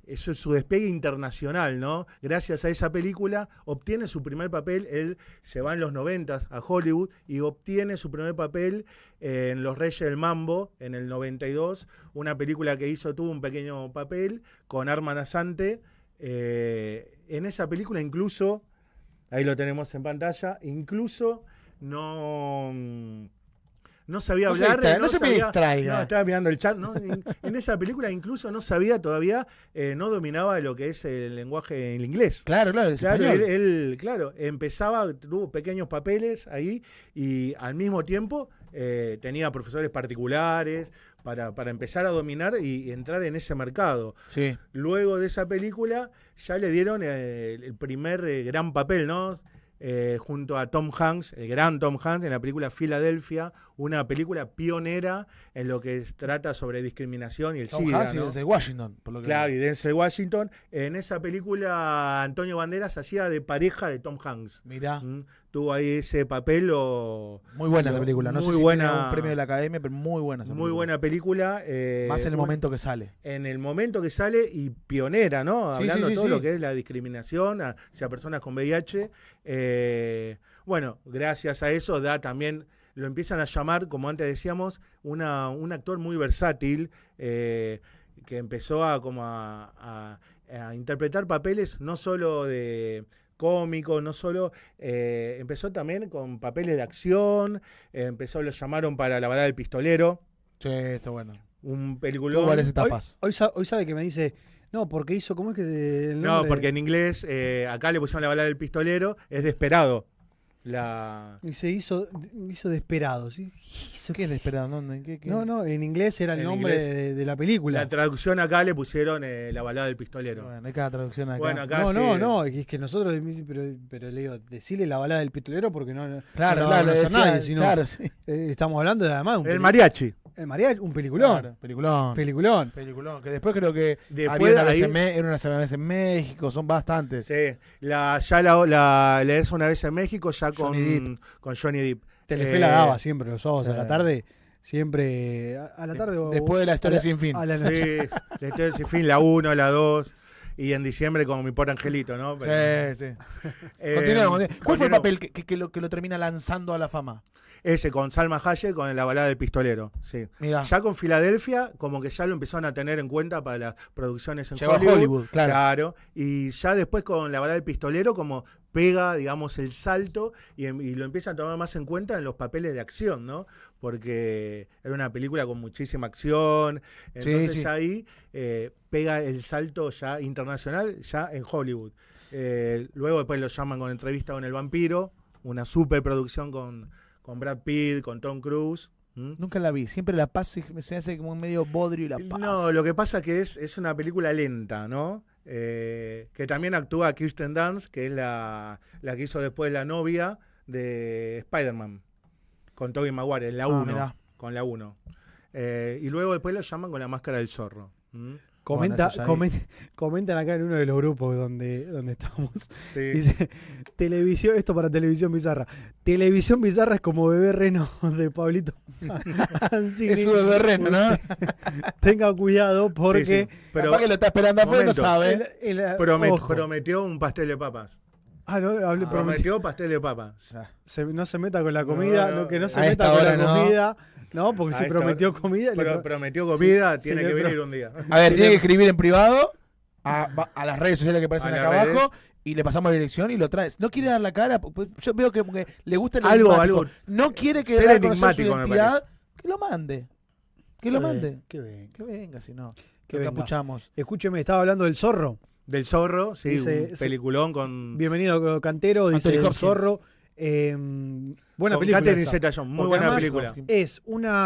eso es su despegue internacional, ¿no? Gracias a esa película obtiene su primer papel, él se va en los 90 a Hollywood y obtiene su primer papel en Los Reyes del Mambo en el 92, una película que tuvo un pequeño papel con Armand Assante. En esa película incluso, ahí lo tenemos en pantalla, incluso no no sabía No se hablar. distraiga, no se me distraiga. No, estaba mirando el chat. ¿No? En esa película incluso no sabía todavía, no dominaba lo que es el lenguaje en inglés. Claro, es Claro, español. él, claro, empezaba, tuvo pequeños papeles ahí y al mismo tiempo tenía profesores particulares para empezar a dominar y entrar en ese mercado. Sí. Luego de esa película ya le dieron el primer gran papel, ¿no? Junto a Tom Hanks, el gran Tom Hanks, en la película Filadelfia, una película pionera en lo que trata sobre discriminación y el Tom SIDA, Hanks y ¿no? desde Washington, por lo que Claro, y Denzel Washington. En esa película Antonio Banderas hacía de pareja de Tom Hanks. mirá, Tuvo ahí ese papel muy buena la película. No muy sé si buena, tiene un premio de la Academia, pero muy buena esa muy película. buena película. Más en el un- momento que sale. En el momento que sale y pionera, ¿no? Sí, Hablando sí, sí, todo sí. lo que es la discriminación hacia personas con VIH. Bueno, gracias a eso da también, lo empiezan a llamar, como antes decíamos, un actor muy versátil, que empezó a interpretar papeles no solo de cómico, no solo, empezó también con papeles de acción, lo llamaron para La balada del pistolero, Sí, está bueno. un Tuvo peliculón. varias etapas. Hoy sabe que me dice, no, porque hizo, ¿cómo es que el No, nombre? porque en inglés, acá le pusieron La balada del pistolero, es Desperado. Y se hizo Desperado. ¿Sí? ¿Qué es de esperar? ¿Qué? No, en inglés era el En nombre inglés. de la película. La traducción acá le pusieron La balada del pistolero. Bueno, hay cada traducción acá. Bueno, acá No, es que nosotros, pero le digo, decirle La balada del pistolero porque no Claro, no claro, la va a conocer decía, nadie, sino, claro, sí. estamos hablando de además El mariachi. el mariachi, un peliculón. Claro, peliculón. Peliculón. Que después creo que Después había una ahí- era una vez en México, son bastantes. Sí, la lees una vez en México ya Johnny con Johnny Depp. Telefe la daba siempre los sábados sí. a la tarde. Siempre a la tarde. Después de la historia a sin fin. A la noche. Sí, la historia sin fin, la 1, la 2. Y en diciembre con Mi Pobre Angelito, ¿no? Sí, sí. Eh, Continuemos. ¿Cuál fue el continuemos. papel que lo termina lanzando a la fama? Ese, con Salma Hayek, con La balada del pistolero. Sí. Mirá, Ya con Filadelfia, como que ya lo empezaron a tener en cuenta para las producciones en llegó a Hollywood, claro. Claro. Y ya después con La balada del pistolero, como pega, digamos, el salto y lo empiezan a tomar más en cuenta en los papeles de acción, ¿no? Porque era una película con muchísima acción. Entonces sí. ya ahí pega el salto ya internacional, ya en Hollywood. Luego después lo llaman con Entrevista con el vampiro, una superproducción con Brad Pitt, con Tom Cruise. Nunca la vi. Siempre La Paz se hace como medio bodrio y La Paz. No, lo que pasa que es una película lenta, ¿no? Que también actúa Kirsten Dunst, que es la que hizo después la novia de Spider-Man, con Tobey Maguire, en la 1. Mirá. Con la 1. Y luego después lo llaman con La máscara del zorro. Comentan acá en uno de los grupos donde estamos. Sí. Dice, televisión, esto para televisión bizarra. Televisión bizarra es como Bebé Reno de Pablito. Mancini. Es su bebé reno, ¿no? Tenga cuidado porque Sí, sí. Pero Capaz que lo está esperando afuera y no momento. sabe. ojo. prometió un pastel de papas. Prometió. Prometió pastel de papas. No se meta con la comida, No, que no se a meta esta con la hora no. comida, ¿no? Porque A si esta prometió hora- comida, Prometió comida, sí, tiene sí, que le venir un día. A ver, Sí, tiene le- que escribir en privado a las redes sociales que aparecen A acá las abajo y le pasamos la dirección y lo traes. No quiere dar la cara, pues yo veo que le gusta el Algo- enigmático. algo- No quiere que ser dé a conocer su enigmático, me identidad. Que lo mande. Que lo Qué mande. bien, qué bien. Que venga, si no. Que Que venga. capuchamos. Escúcheme, estaba hablando del zorro. Del zorro, sí, Dice- un peliculón con Bienvenido Cantero, dice Anthony el Hopkins. zorro. Buena con película. Catherine esa. Zeta-Jones. Muy Porque buena además película.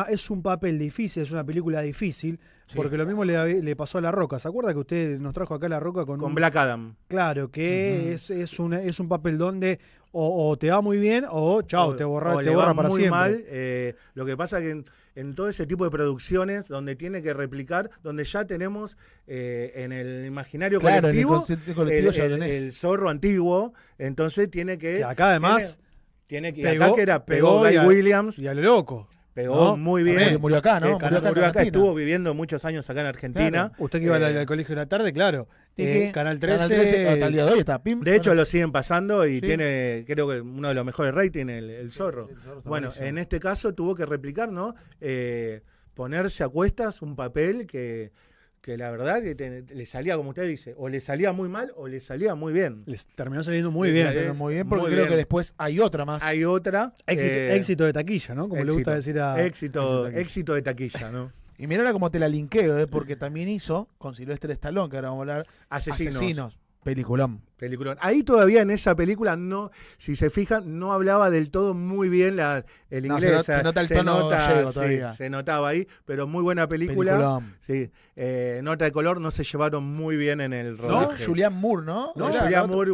Es un papel difícil, es una película difícil, Sí. porque lo mismo le pasó a La Roca. ¿Se acuerda que usted nos trajo acá La Roca con Con un- Black Adam. Claro, que Ujú. es un papel donde o te va muy bien o chao, te O borra le va para muy siempre. mal. Lo que pasa que en todo ese tipo de producciones donde tiene que replicar, donde ya tenemos en el imaginario Claro, en el colectivo, consciente colectivo ya lo tenés. el zorro antiguo, entonces tiene que... Que acá además tiene que pegó- acá que era, pegó Guy y a- Williams, y a lo loco. pegó ¿no? muy También, bien. que murió acá, ¿no? Que Murió acá en murió acá, Argentina. estuvo viviendo muchos años acá en Argentina. Usted que iba Eh, al colegio de la tarde, claro. ¿Y qué? Canal 13. hasta el día de hoy está. Pim. De hecho, lo siguen pasando y Sí. tiene, creo que uno de los mejores ratings, el zorro. El zorro está Bueno, buenísimo. en este caso tuvo que replicar, ¿no? Ponerse a cuestas un papel que que la verdad que le salía, como usted dice, o le salía muy mal o le salía muy bien. Les terminó saliendo muy Les bien. salió Muy bien, porque Muy creo bien. que después hay otra más. Hay otra. Éxito de taquilla, ¿no? Como le gusta decir a... Éxito de taquilla, ¿no? Y mirá cómo te la linkeo, porque también hizo con Sylvester Stallone, que ahora vamos a hablar, Asesinos. Peliculón. Peliculón. Ahí todavía en esa película no, si se fijan, no hablaba del todo muy bien el No, inglés. se nota el tono gallego todavía. Se notaba ahí, pero muy buena película. Peliculón. Sí. Nota de color, no se llevaron muy bien en el rodaje. Julianne Moore, ¿no? No, Era la Julianne otra Moore,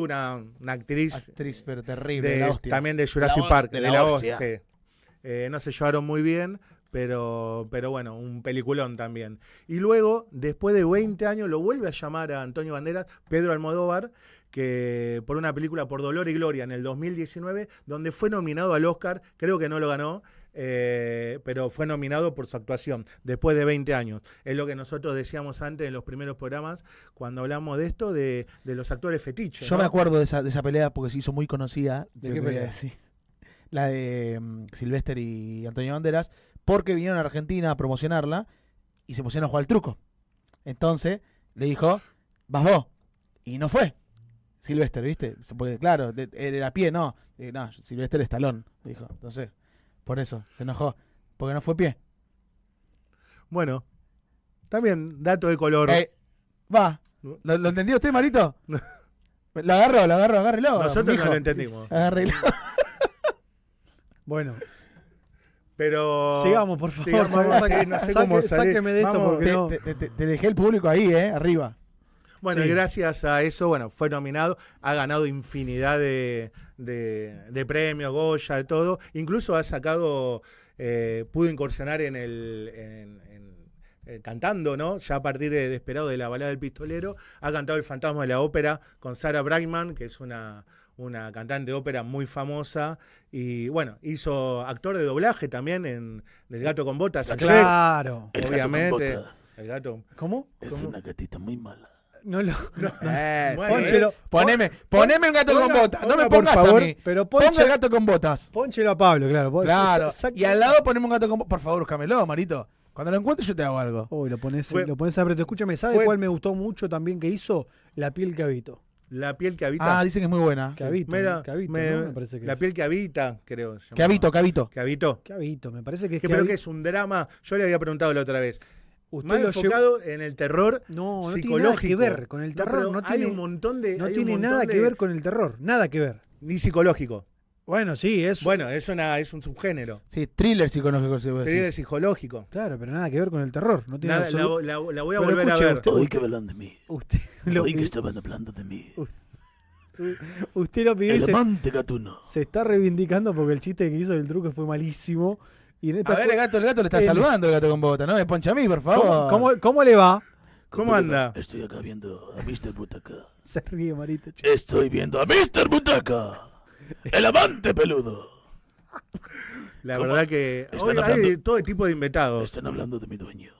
una actriz, pero terrible, la hostia. también de Jurassic La Park, de de la la hostia. hostia. No se llevaron muy bien, pero bueno, un peliculón también. Y luego, después de 20 años, lo vuelve a llamar a Antonio Banderas, Pedro Almodóvar, que por una película Por Dolor y Gloria en el 2019, donde fue nominado al Oscar, creo que no lo ganó, pero fue nominado por su actuación después de 20 años. Es lo que nosotros decíamos antes en los primeros programas, cuando hablamos de esto, de los actores fetiches. Yo ¿no? me acuerdo de esa pelea porque se hizo muy conocida. ¿De yo qué te voy a pelea? decir. La de Sylvester y Antonio Banderas, porque vinieron a Argentina a promocionarla y se pusieron a jugar al truco. Entonces le dijo, vas vos. Y no fue. Sylvester, ¿viste? Porque claro, era pie, no. No, Sylvester Stallone, dijo. Entonces, por eso, se enojó. Porque no fue pie. Bueno, también dato de color. Va. ¿Lo entendió usted, Marito? Lo agarró, agárrelo. Nosotros mijo. no lo entendimos. Agárrelo. Bueno, Pero sigamos, por favor. sigamos, sí, no sé cómo salir. Sáqueme de esto Vamos. porque no... Te dejé el público ahí, arriba. Bueno, Sí. y gracias a eso, bueno, fue nominado, ha ganado infinidad de premios, Goya, de todo. Incluso ha sacado, pudo incursionar cantando, ¿no? Ya a partir de Desperado, de La balada del pistolero, ha cantado El fantasma de la ópera con Sarah Brightman, que es una cantante de ópera muy famosa. Y bueno, hizo actor de doblaje también en Del gato con botas. a Shrek, Claro. obviamente. El gato. ¿Cómo? una gatita muy mala. No lo... Bueno, Pónchelo. Poneme un gato con botas. No me ponga, por pongas favor, a mí. Pero Ponga el ponche, gato con botas. pónchelo a Pablo, claro. Vos Claro. saque- Y al lado poneme un gato con botas. Por favor, búscamelo, Marito. Cuando lo encuentres yo te hago algo. Uy, lo pones Fue- a preto. Escúchame, ¿sabe fue- cuál me gustó mucho también que hizo? La piel que habito. La piel que habita. Dicen que es muy buena. Que habito, Mira, que habito, me- ¿no? Me parece que la es. piel que habita, creo. se Que llamaba. habito. Que habitó. Que habito, me parece que es Que que creo habi- que es un drama. Yo le había preguntado la otra vez. Usted Más lo llevó... enfocado en el terror No, no tiene psicológico. nada que ver con el terror. pero No, hay tiene, un montón de. no hay un tiene montón nada de- que ver con el terror. Nada que ver. Ni psicológico. Bueno, sí, es... Bueno, es un subgénero. Sí, thriller psicológico, si vos Thriller decís. psicológico. Claro, pero nada que ver con el terror. No tiene Nada, absoluto... la voy a Pero volver a escuche, ver. usted- Oí que hablan de mí. Usted lo, Oí que estaban hablando de mí. usted lo pidió y El se, amante gatuno. se está reivindicando porque el chiste que hizo del truco fue malísimo. Y en esta A ver, el gato le está el- saludando el gato con botas. No me poncha a mí, por favor. ¿Cómo le va? ¿Cómo anda? Estoy acá viendo a Mr. Butaca. Se ríe, Marito. Estoy viendo a Mr. Butaca. El amante peludo. La ¿Cómo? verdad que Están hoy hay hablando- todo tipo de inventados. Están hablando de mi dueño.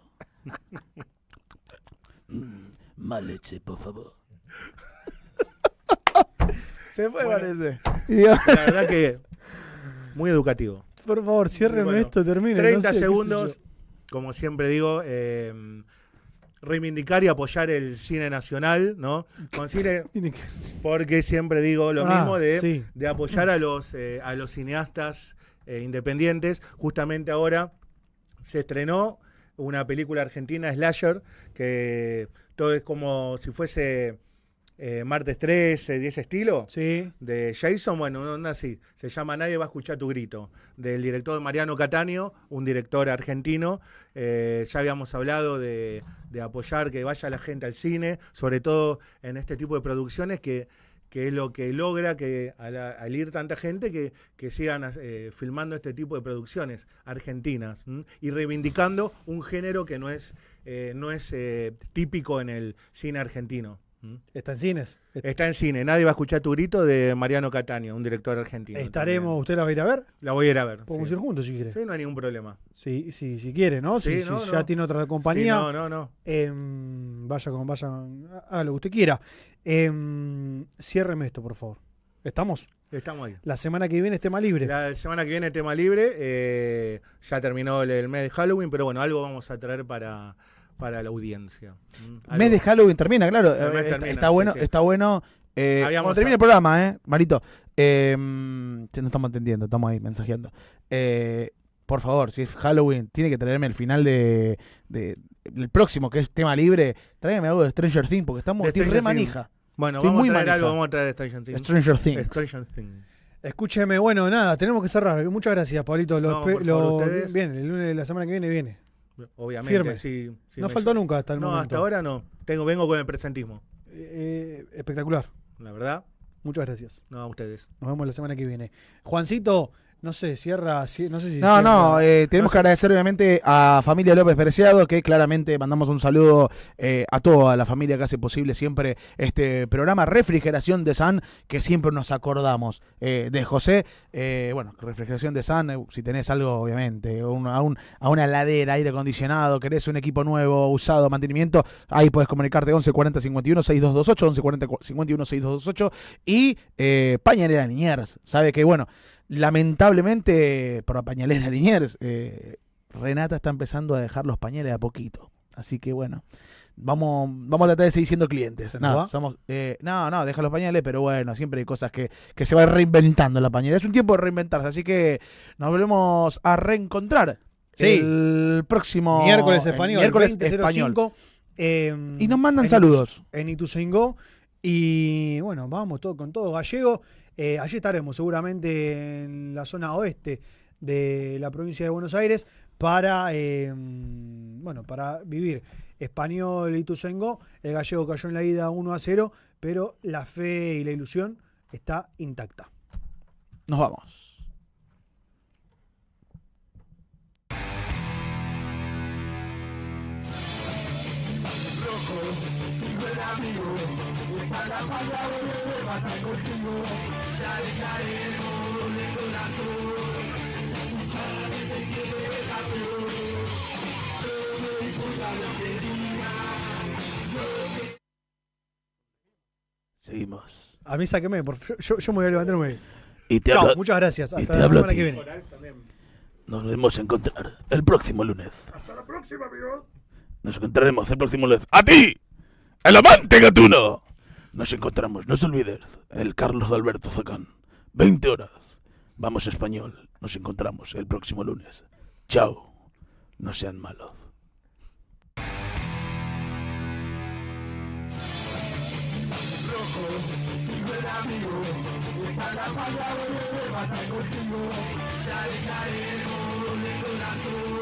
Mal leche, por favor. Se fue, Bueno. parece. La verdad que muy educativo. Por favor, ciérreme Bueno, esto, termine. 30 no sé, qué sé segundos, yo. como siempre digo, reivindicar y apoyar el cine nacional, ¿no? Con cine, Tiene que... porque siempre digo lo Ah, mismo sí. de apoyar a los cineastas independientes. Justamente ahora se estrenó una película argentina, Slasher, que todo es como si fuese Martes 13, de ese estilo. Sí. De Jason, bueno, no así, se llama Nadie va a escuchar tu grito, del director Mariano Cattaneo, un director argentino. Ya habíamos hablado de apoyar que vaya la gente al cine, sobre todo en este tipo de producciones que es lo que logra que al ir tanta gente que sigan filmando este tipo de producciones argentinas, ¿m? Y reivindicando un género que no es típico en el cine argentino. Está en cines. Está en cine, Nadie va a escuchar tu grito, de Mariano Cattaneo, un director argentino. Estaremos, también. ¿usted la va a ir a ver? La voy a ir a ver. Podemos Sí. ir juntos si quiere. Sí, no hay ningún problema. Si quiere, ¿no? Sí, Si no, ya no. tiene otra compañía, Sí, no. vaya, haga lo que usted quiera. Ciérreme esto, por favor. ¿Estamos? Estamos ahí. La semana que viene es tema libre. La semana que viene tema libre. Ya terminó el mes de Halloween, pero bueno, algo vamos a traer para para la audiencia. Mes de Halloween termina, claro. El mes termina, está bueno, sí, sí. está bueno. Cuando termine el programa, Marito. No estamos entendiendo, estamos ahí mensajeando. Por favor, si es Halloween, tiene que traerme el final de el próximo, que es tema libre. Tráigame algo de Stranger Things, porque estoy re manija. Bueno, Estoy vamos muy a traer manija. algo, vamos a traer de Stranger Things. Stranger Things. Stranger Things. Escúcheme, bueno, nada, tenemos que cerrar. Muchas gracias, Pablito. Por favor, ustedes. Viene, el lunes de la semana que viene. Obviamente, Firme. sí. No faltó nunca hasta el momento. No, hasta ahora no. Vengo con el presentismo. Espectacular. La verdad. Muchas gracias. No, a ustedes. Nos vemos la semana que viene. Juancito, no sé, cierra. No sé si. No, cierra. tenemos que agradecer obviamente a Familia López Preciado, que claramente mandamos un saludo a toda la familia que hace posible siempre este programa Refrigeración de San, que siempre nos acordamos de José. Bueno, Refrigeración de San, si tenés algo, obviamente, a una heladera, aire acondicionado, querés un equipo nuevo, usado, mantenimiento, ahí puedes comunicarte 11 40 51 6228, 11 40 51 6228, y Pañalera Liniers, sabe que, bueno, lamentablemente, por la Pañalera Liniers, Renata está empezando a dejar los pañales a poquito. Así que bueno, vamos a tratar de seguir siendo clientes. ¿Se nos va? No, deja los pañales, pero bueno, siempre hay cosas que se va reinventando la pañalera. Es un tiempo de reinventarse, así que nos volvemos a reencontrar el próximo miércoles español. Miércoles 20:05, español. Y nos mandan saludos. En Ituzaingó. Y bueno, vamos con todo gallego. Allí estaremos seguramente en la zona oeste de la provincia de Buenos Aires para vivir Español y Ituzaingó. El gallego cayó en la ida 1-0, pero la fe y la ilusión está intacta. Nos vamos. Seguimos. A mí sáqueme, yo me voy a levantar. Y te Chao, habla, muchas gracias. y Hasta te la hablo a semana ti. que viene. Nos vemos a encontrar el próximo lunes. Hasta la próxima, amigos. Nos encontraremos el próximo lunes. ¡A ti! ¡El amante gatuno! Nos encontramos, no se olvides, el Carlos Alberto Zacán. 20 horas. Vamos Español. Nos encontramos el próximo lunes. Chao. No sean malos. Dale, dale, corazón.